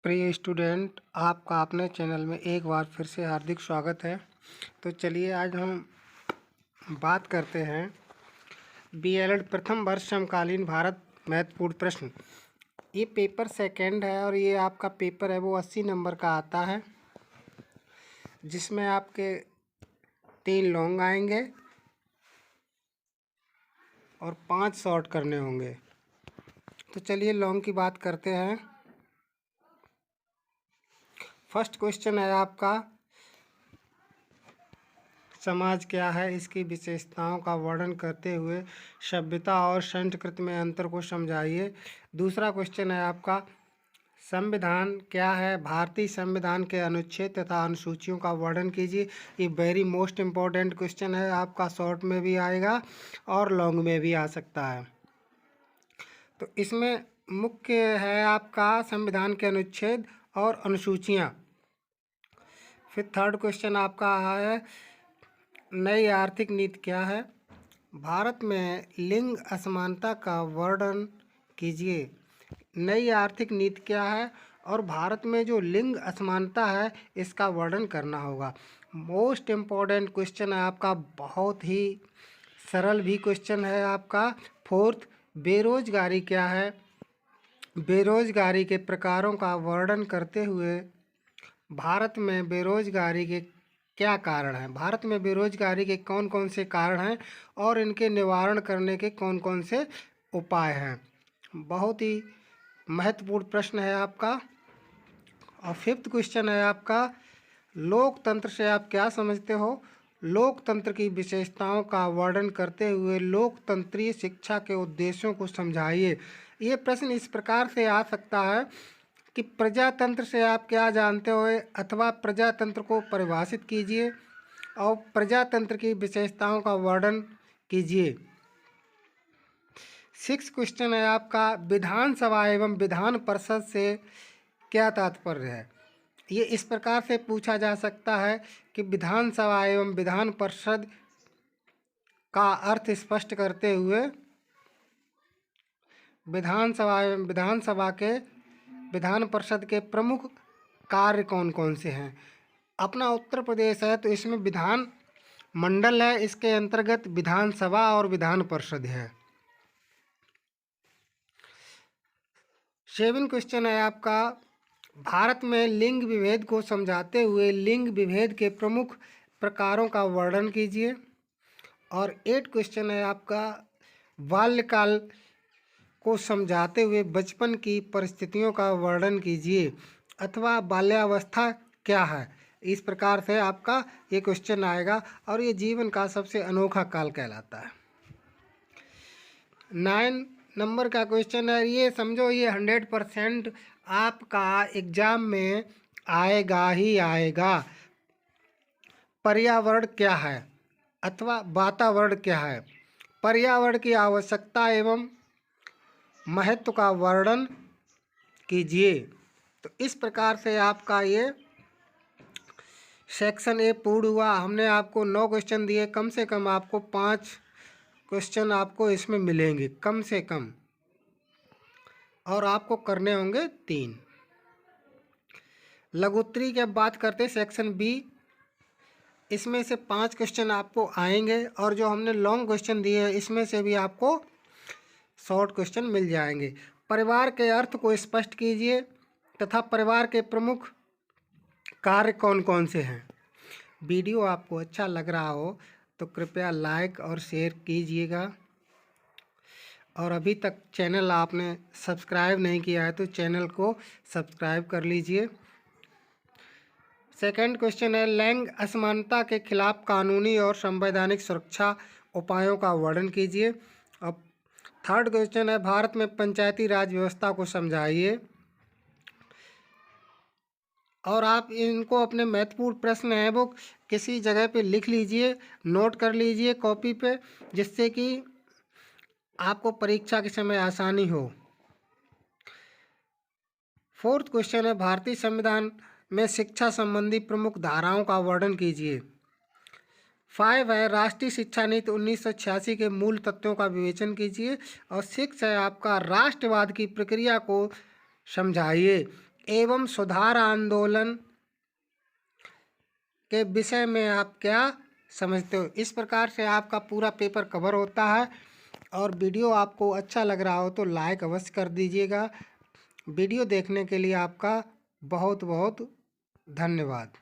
प्रिय स्टूडेंट, आपका अपने चैनल में एक बार फिर से हार्दिक स्वागत है। तो चलिए आज हम बात करते हैं बीएलएड प्रथम वर्ष समकालीन भारत महत्वपूर्ण प्रश्न। ये पेपर सेकंड है और ये आपका पेपर है वो 80 नंबर का आता है, जिसमें आपके 3 लॉन्ग आएंगे और 5 शॉर्ट करने होंगे। तो चलिए लॉन्ग की बात करते हैं। फर्स्ट क्वेश्चन है आपका, समाज क्या है, इसकी विशेषताओं का वर्णन करते हुए सभ्यता और संस्कृति में अंतर को समझाइए। दूसरा क्वेश्चन है आपका, संविधान क्या है, भारतीय संविधान के अनुच्छेद तथा अनुसूचियों का वर्णन कीजिए। ये वेरी मोस्ट इम्पोर्टेंट क्वेश्चन है, आपका शॉर्ट में भी आएगा और लॉन्ग में भी आ सकता है। तो इसमें मुख्य है आपका संविधान के अनुच्छेद और अनुसूचियाँ। फिर थर्ड क्वेश्चन आपका है, नई आर्थिक नीति क्या है, भारत में लिंग असमानता का वर्णन कीजिए। नई आर्थिक नीति क्या है और भारत में जो लिंग असमानता है इसका वर्णन करना होगा। मोस्ट इम्पॉर्टेंट क्वेश्चन है आपका, बहुत ही सरल भी क्वेश्चन है आपका। फोर्थ, बेरोजगारी क्या है, बेरोजगारी के प्रकारों का वर्णन करते हुए भारत में बेरोजगारी के क्या कारण हैं, भारत में बेरोजगारी के कौन कौन से कारण हैं और इनके निवारण करने के कौन कौन से उपाय हैं। बहुत ही महत्वपूर्ण प्रश्न है आपका। और फिफ्थ क्वेश्चन है आपका, लोकतंत्र से आप क्या समझते हो, लोकतंत्र की विशेषताओं का वर्णन करते हुए लोकतंत्रीय शिक्षा के उद्देश्यों को समझाइए। ये प्रश्न इस प्रकार से आ सकता है कि प्रजातंत्र से आप क्या जानते हो, अथवा प्रजातंत्र को परिभाषित कीजिए और प्रजातंत्र की विशेषताओं का वर्णन कीजिए। 6 क्वेश्चन है आपका, विधानसभा एवं विधान परिषद से क्या तात्पर्य है। ये इस प्रकार से पूछा जा सकता है कि विधानसभा एवं विधान परिषद का अर्थ स्पष्ट करते हुए विधानसभा एवं विधान परिषद के प्रमुख कार्य कौन कौन से हैं। अपना उत्तर प्रदेश है तो इसमें विधान मंडल है, इसके अंतर्गत विधानसभा और विधान परिषद है। 7 क्वेश्चन है आपका, भारत में लिंग विभेद को समझाते हुए लिंग विभेद के प्रमुख प्रकारों का वर्णन कीजिए। और 8 क्वेश्चन है आपका, बाल्यकाल को समझाते हुए बचपन की परिस्थितियों का वर्णन कीजिए, अथवा बाल्यावस्था क्या है। इस प्रकार से आपका ये क्वेश्चन आएगा और ये जीवन का सबसे अनोखा काल कहलाता है। 9 नंबर का क्वेश्चन है, ये समझो ये 100% आपका एग्जाम में आएगा ही आएगा। पर्यावरण क्या है अथवा वातावरण क्या है, पर्यावरण की आवश्यकता एवं महत्व का वर्णन कीजिए। तो इस प्रकार से आपका ये सेक्शन ए पूर्ण हुआ। हमने आपको 9 क्वेश्चन दिए, कम से कम आपको 5 क्वेश्चन आपको इसमें मिलेंगे कम से कम, और आपको करने होंगे 3। लघुत्तरी की बात करते सेक्शन बी, इसमें से 5 क्वेश्चन आपको आएंगे और जो हमने लॉन्ग क्वेश्चन दिए हैं इसमें से भी आपको शॉर्ट क्वेश्चन मिल जाएंगे। परिवार के अर्थ को स्पष्ट कीजिए तथा परिवार के प्रमुख कार्य कौन कौन से हैं। वीडियो आपको अच्छा लग रहा हो तो कृपया लाइक और शेयर कीजिएगा, और अभी तक चैनल आपने सब्सक्राइब नहीं किया है तो चैनल को सब्सक्राइब कर लीजिए। सेकंड क्वेश्चन है, लिंग असमानता के खिलाफ कानूनी और संवैधानिक सुरक्षा उपायों का वर्णन कीजिए। अब थर्ड क्वेश्चन है, भारत में पंचायती राज व्यवस्था को समझाइए। और आप इनको अपने महत्वपूर्ण प्रश्न हैं वो किसी जगह पे लिख लीजिए, नोट कर लीजिए कॉपी पे, जिससे कि आपको परीक्षा के समय आसानी हो। फोर्थ क्वेश्चन है, भारतीय संविधान में शिक्षा संबंधी प्रमुख धाराओं का वर्णन कीजिए। 5 है, राष्ट्रीय शिक्षा नीति 1986 के मूल तत्वों का विवेचन कीजिए। और 6 है आपका, राष्ट्रवाद की प्रक्रिया को समझाइए। एवं सुधार आंदोलन के विषय में आप क्या समझते हो। इस प्रकार से आपका पूरा पेपर कवर होता है। और वीडियो आपको अच्छा लग रहा हो तो लाइक अवश्य कर दीजिएगा। वीडियो देखने के लिए आपका बहुत बहुत धन्यवाद।